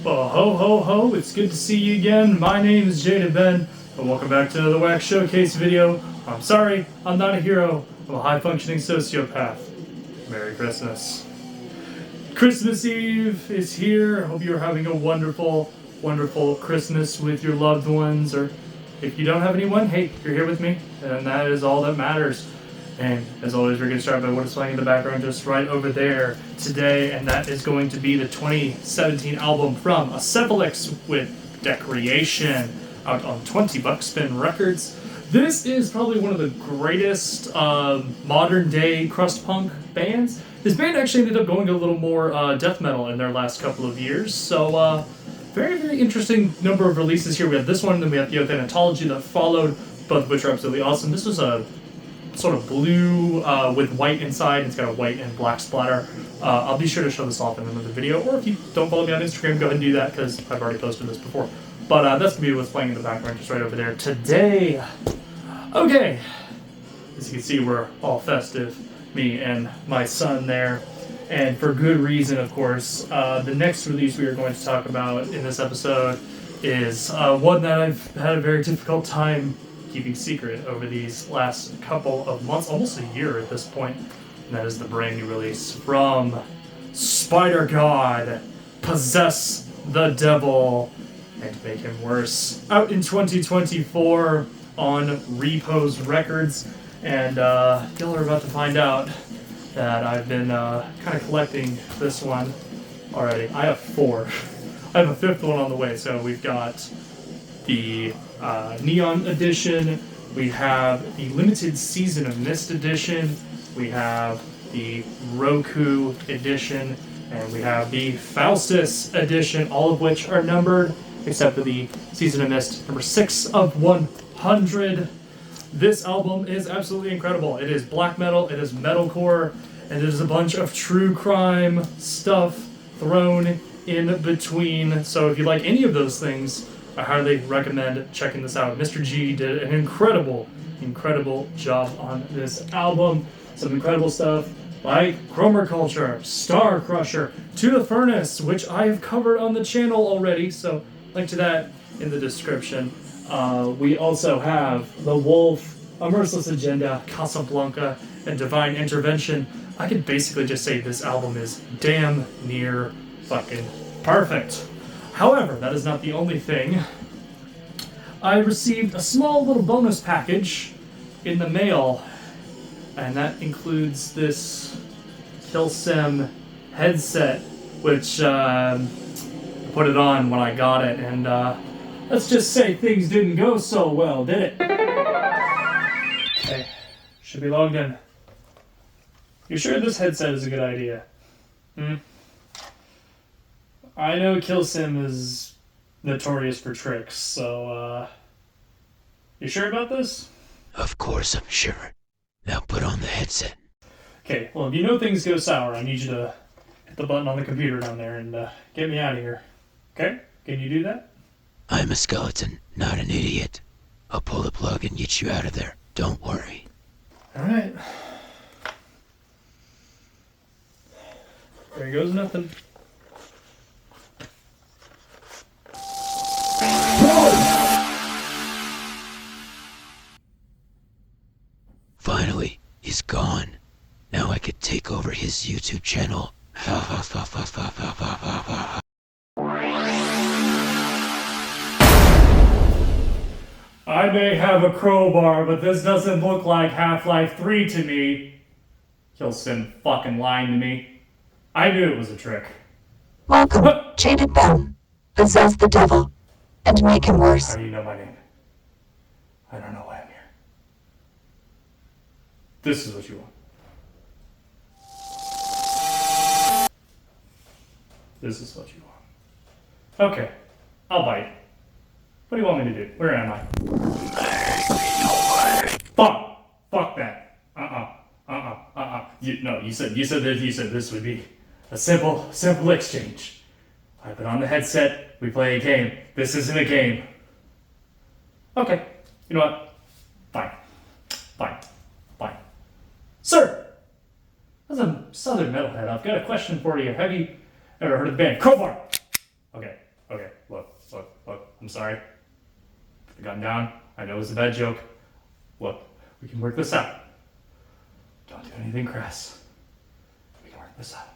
Well, ho ho ho, it's good to see you again. My name is Jada Ben, and welcome back to another Wax Showcase video. I'm sorry, I'm not a hero. I'm a high-functioning sociopath. Merry Christmas. Christmas Eve is here. I hope you're having a wonderful, wonderful Christmas with your loved ones, or if you don't have anyone, hey, you're here with me, and that is all that matters. And as always, we're going to start by what is playing in the background just right over there today, and that is going to be the 2017 album from Acephalix with Decreation, out on 20 Buckspin Records. This is probably one of the greatest modern-day crust punk bands. This band actually ended up going a little more death metal in their last couple of years, so very, very interesting number of releases here. We have this one, and then we have the Oath Anthology that followed, both of which are absolutely awesome. This was a sort of blue with white inside. It's got a white and black splatter. I'll be sure to show this off in another video, or if you don't follow me on Instagram, go ahead and do that, because I've already posted this before. But that's going to be what's playing in the background just right over there today. Okay, as you can see, we're all festive, me and my son there, and for good reason, of course. The next release we are going to talk about in this episode is one that I've had a very difficult time keeping secret over these last couple of months, almost a year at this point, and that is the brand new release from Spider God, Possess the Devil and Make Him Worse, out in 2024 on Repose Records. And y'all are about to find out that I've been kind of collecting this one already. I have 4. I have a 5th one on the way. So we've got the Neon Edition, we have the Limited Season of Mist Edition, we have the Roku Edition, and we have the Faustus Edition, all of which are numbered, except for the Season of Mist, number 6 of 100. This album is absolutely incredible. It is black metal, it is metalcore, and it is a bunch of true crime stuff thrown in between. So if you like any of those things, I highly recommend checking this out. Mr. G did an incredible, incredible job on this album. Some incredible stuff like Chromer Culture, Star Crusher, To the Furnace, which I have covered on the channel already, so link to that in the description. We also have The Wolf, A Merciless Agenda, Casablanca, and Divine Intervention. I could basically just say this album is damn near fucking perfect. However, that is not the only thing. I received a small little bonus package in the mail, and that includes this KillSim headset, which I put it on when I got it, and let's just say things didn't go so well, did it? Okay, should be logged in. You sure this headset is a good idea? I know KillSim is notorious for tricks, so, you sure about this? Of course I'm sure. Now put on the headset. Okay, well, if you know things go sour, I need you to hit the button on the computer down there and get me out of here. Okay? Can you do that? I'm a skeleton, not an idiot. I'll pull the plug and get you out of there. Don't worry. Alright. There goes nothing. Finally, he's gone. Now I could take over his YouTube channel. I may have a crowbar, but this doesn't look like Half-Life 3 to me. KillSim fucking lying to me. I knew it was a trick. Welcome, Jaded Ben. Possess the devil and make him worse. How do you know my name? I don't know why I'm here. This is what you want. This is what you want. Okay, I'll bite. What do you want me to do? Where am I? Fuck that. You said this would be a simple exchange. I put on the headset, we play a game. This isn't a game. Okay, you know what? Fine. Sir, as a southern metalhead, I've got a question for you. Have you ever heard of the band Crowbar? Okay, sorry. Put the gun down. I know it's a bad joke. Look, we can work this out. Don't do anything crass. We can work this out.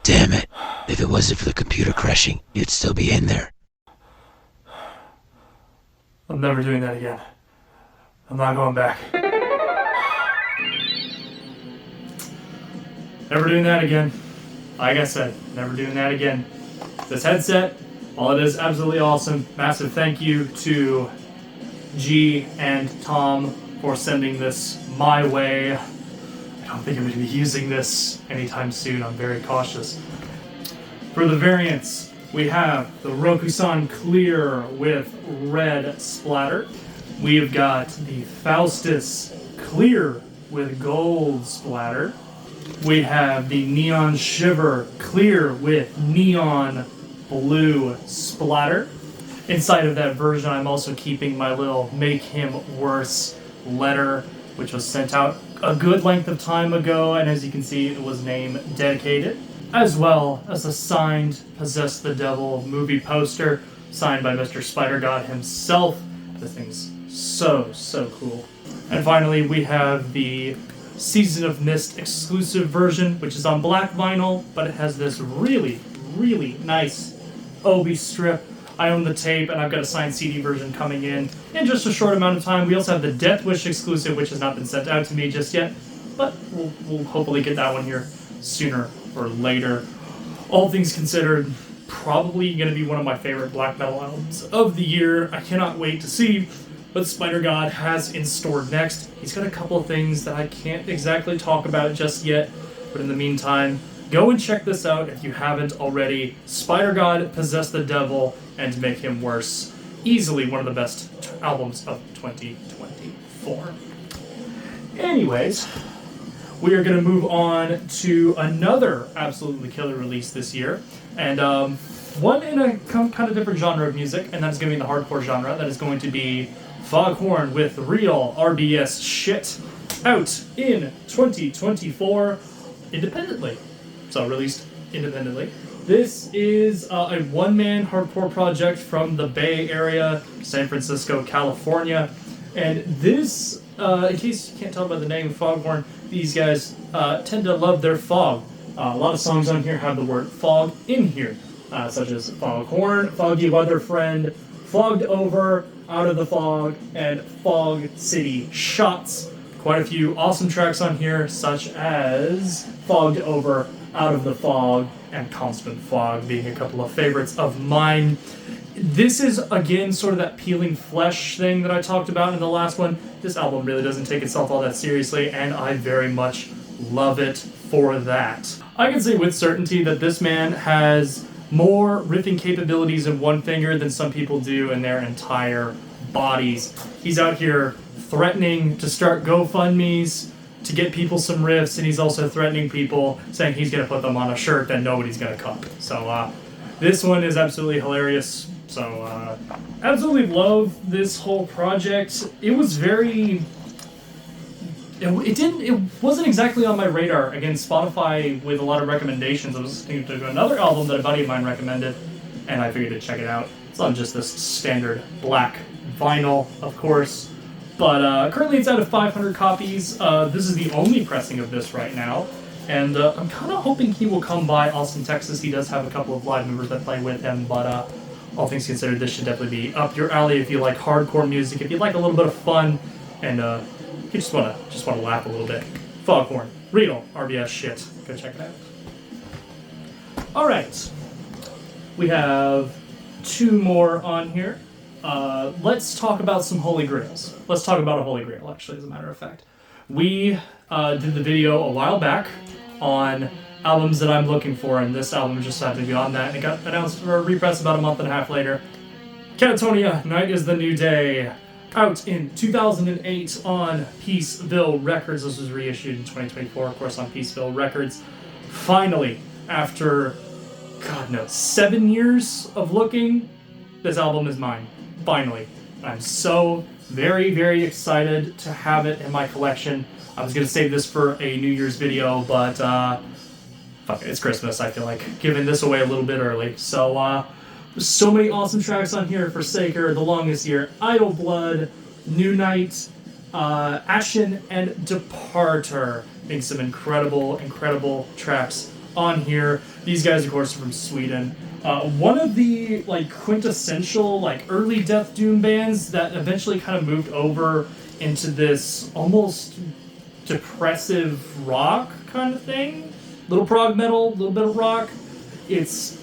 Damn it. If it wasn't for the computer crashing, you'd still be in there. I'm never doing that again. I'm not going back. Never doing that again. Like I said, never doing that again. This headset, while it is absolutely awesome, massive thank you to G and Tom for sending this my way. I don't think I'm going to be using this anytime soon. I'm very cautious. For the variants, we have the Roku-san Clear with red splatter. We've got the Faustus Clear with gold splatter. We have the Neon Shiver Clear with neon blue splatter. Inside of that version, I'm also keeping my little Make Him Worse letter, which was sent out a good length of time ago, and as you can see, it was name dedicated, as well as a signed Possess the Devil movie poster, signed by Mr. Spider God himself. This thing's so cool. And finally, we have the Season of Mist exclusive version, which is on black vinyl, but it has this really nice Obi strip. I own the tape, and I've got a signed CD version coming in just a short amount of time. We also have the Death Wish exclusive, which has not been sent out to me just yet, but we'll hopefully get that one here sooner or later. All things considered, probably going to be one of my favorite black metal albums of the year. I cannot wait to see what Spider God has in store next. He's got a couple of things that I can't exactly talk about just yet, but in the meantime, go and check this out if you haven't already. Spider God, Possess the Devil, and Make Him Worse. Easily one of the best albums of 2024. Anyways, we are going to move on to another absolutely killer release this year, and one in a kind of different genre of music, and that's going to be in the hardcore genre. That is going to be Foghorn with real RBS shit, out in 2024 independently. So released independently. This is a one-man hardcore project from the Bay Area, San Francisco, California. And this, in case you can't tell by the name Foghorn, these guys tend to love their fog. A lot of songs on here have the word fog in here, such as Foghorn, Foggy Weather Friend, Fogged Over, Out of the Fog, and Fog City Shots. Quite a few awesome tracks on here, such as Fogged Over, Out of the Fog, and Constant Fog being a couple of favorites of mine. This is, again, sort of that peeling flesh thing that I talked about in the last one. This album really doesn't take itself all that seriously, and I very much love it for that. I can say with certainty that this man has more riffing capabilities in one finger than some people do in their entire bodies. He's out here threatening to start GoFundMes to get people some riffs, and he's also threatening people, saying he's going to put them on a shirt that nobody's going to cut. So this one is absolutely hilarious. So absolutely love this whole project. It was very... It wasn't exactly on my radar. Again, Spotify with a lot of recommendations. I was listening to another album that a buddy of mine recommended, and I figured to check it out. It's on just this standard black vinyl, of course. But currently it's out of 500 copies. This is the only pressing of this right now. And I'm kind of hoping he will come by Austin, Texas. He does have a couple of live members that play with him. But all things considered, this should definitely be up your alley if you like hardcore music, if you like a little bit of fun, and you just want to laugh a little bit. Foghorn, real RBS shit. Go check it out. All right. We have two more on here. Let's talk about some Holy Grails. Let's talk about a Holy Grail, actually, as a matter of fact. We did the video a while back on albums that I'm looking for, and this album just happened to be on that, and it got announced for a repress about a month and a half later. Catatonia, Night is the New Day. out in 2008 on Peaceville Records. This was reissued in 2024, of course, on Peaceville Records. Finally, after, God knows, 7 years of looking, this album is mine. Finally. I'm so very, very excited to have it in my collection. I was going to save this for a New Year's video, but fuck it, it's Christmas, I feel like giving this away a little bit early. So, so many awesome tracks on here: Forsaker, The Longest Year, Idle Blood, New Night, Ashen, and Departer. Being some incredible tracks on here. These guys, of course, are from Sweden. One of the quintessential early death doom bands that eventually kind of moved over into this almost depressive rock kind of thing. Little prog metal, a little bit of rock. It's,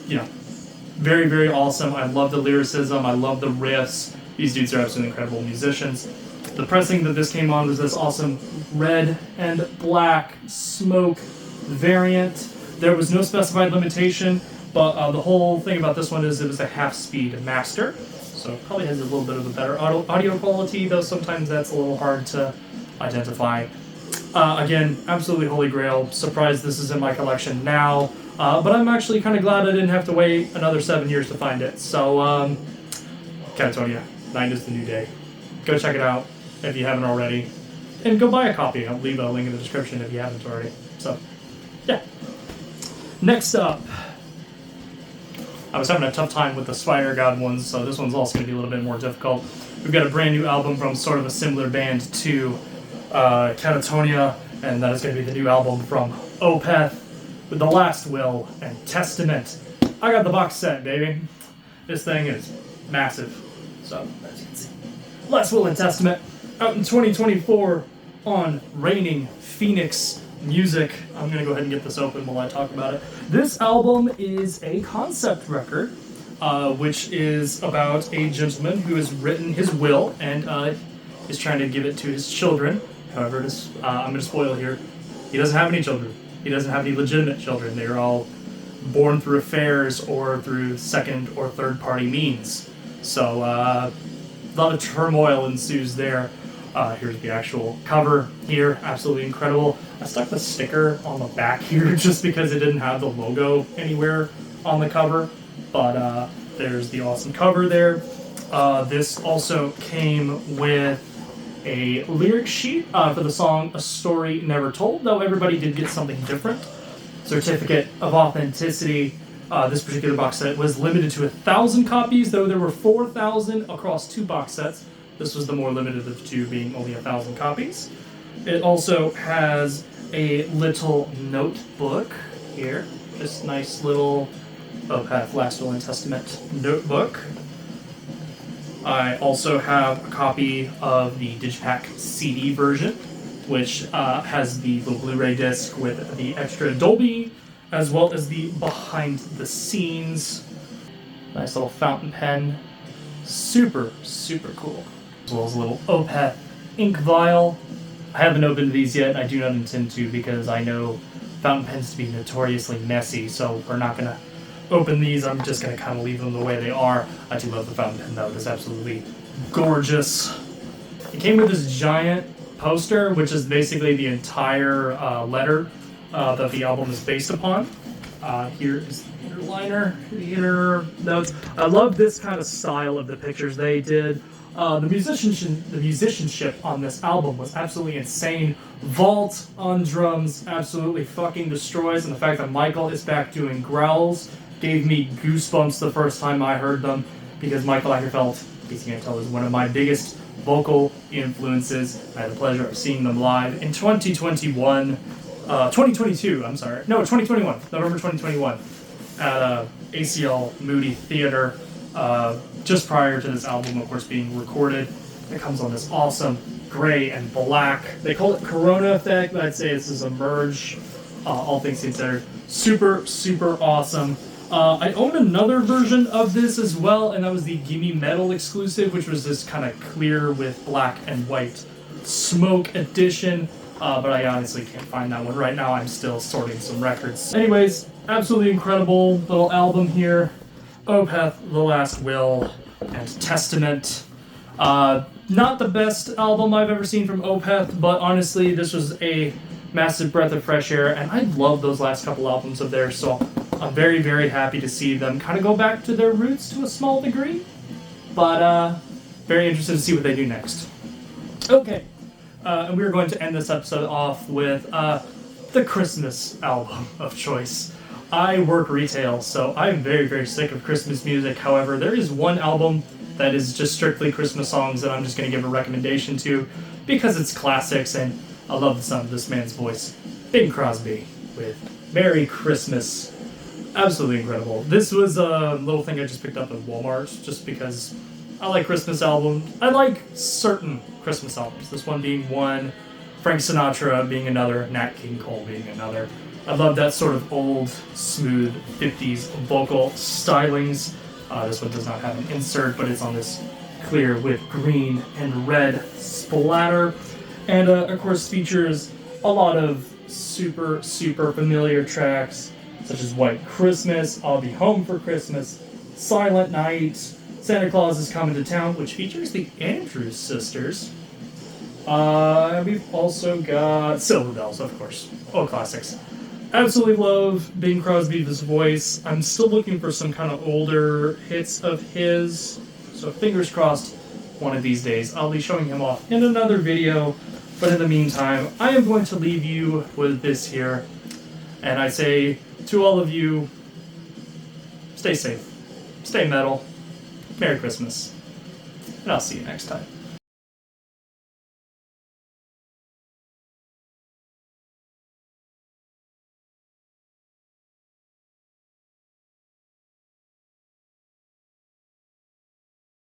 very, very awesome. I love the lyricism. I love the riffs. These dudes are absolutely incredible musicians. The pressing that this came on was this awesome red and black smoke variant. There was no specified limitation, but the whole thing about this one is it was a half-speed master, so it probably has a little bit of a better audio quality, though sometimes that's a little hard to identify. Again, absolutely holy grail. Surprised this is in my collection now, but I'm actually kind of glad I didn't have to wait another 7 years to find it. So, Catatonia, Night is the New Day. Go check it out if you haven't already, and go buy a copy. I'll leave a link in the description if you haven't already. So, yeah. Next up, I was having a tough time with the Spider God ones, so this one's also going to be a little bit more difficult. We've got a brand new album from sort of a similar band to Catatonia, and that is going to be the new album from Opeth with The Last Will and Testament. I got the box set, baby. This thing is massive. So, as you can see, Last Will and Testament out in 2024 on Reigning Phoenix Music. I'm going to go ahead and get this open while I talk about it. This album is a concept record, which is about a gentleman who has written his will and is trying to give it to his children. However, I'm going to spoil here. He doesn't have any children. He doesn't have any legitimate children. They are all born through affairs or through second or third party means. So, a lot of turmoil ensues there. Here's the actual cover here. Absolutely incredible. I stuck the sticker on the back here just because it didn't have the logo anywhere on the cover. But there's the awesome cover there. This also came with a lyric sheet for the song A Story Never Told, though everybody did get something different. Certificate of Authenticity. This particular box set was limited to 1,000 copies, though there were 4,000 across 2 box sets. This was the more limited of the 2, being only 1,000 copies. It also has a little notebook here. This nice little Opeth Last Will and Testament notebook. I also have a copy of the Digipack CD version, which has the little Blu-ray disc with the extra Dolby, as well as the behind the scenes. Nice little fountain pen. Super cool. As well as a little Opeth ink vial. I haven't opened these yet, and I do not intend to because I know fountain pens to be notoriously messy, so we're not going to open these. I'm just going to kind of leave them the way they are. I do love the fountain pen, though. It is absolutely gorgeous. It came with this giant poster, which is basically the entire letter that the album is based upon. Here is the inner liner, the inner notes. I love this kind of style of the pictures they did. The musicianship on this album was absolutely insane. Vault on drums absolutely fucking destroys, and the fact that Michael is back doing growls gave me goosebumps the first time I heard them, because Michael Ackerfeld, in case you can't tell, is one of my biggest vocal influences. I had the pleasure of seeing them live in 2021, November 2021, at ACL Moody Theater. Just prior to this album, of course, being recorded. It comes on this awesome gray and black. They call it Corona effect, but I'd say this is a merge, all things considered. Super awesome. I own another version of this as well, and that was the Gimme Metal exclusive, which was this kind of clear with black and white smoke edition, but I honestly can't find that one right now. I'm still sorting some records. Anyways, absolutely incredible little album here. Opeth, The Last Will, and Testament. Not the best album I've ever seen from Opeth, but honestly, this was a massive breath of fresh air, and I love those last couple albums of theirs, so I'm very, very happy to see them kind of go back to their roots to a small degree, but very interested to see what they do next. Okay, and we're going to end this episode off with the Christmas album of choice. I work retail, so I'm very, very sick of Christmas music. However, there is one album that is just strictly Christmas songs that I'm just going to give a recommendation to because it's classics and I love the sound of this man's voice. Bing Crosby with Merry Christmas. Absolutely incredible. This was a little thing I just picked up at Walmart just because I like Christmas albums. I like certain Christmas albums. This one being one, Frank Sinatra being another, Nat King Cole being another. I love that sort of old, smooth 50s vocal stylings. This one does not have an insert, but it's on this clear with green and red splatter. And of course features a lot of super, super familiar tracks, such as White Christmas, I'll Be Home for Christmas, Silent Night, Santa Claus is Coming to Town, which features the Andrews Sisters. We've also got Silver Bells, of course. All classics. Absolutely love Bing Crosby's voice. I'm still looking for some kind of older hits of his, so fingers crossed one of these days I'll be showing him off in another video. But in the meantime, I am going to leave you with this here, and I say to all of you, stay safe, stay metal, Merry Christmas, and I'll see you next time.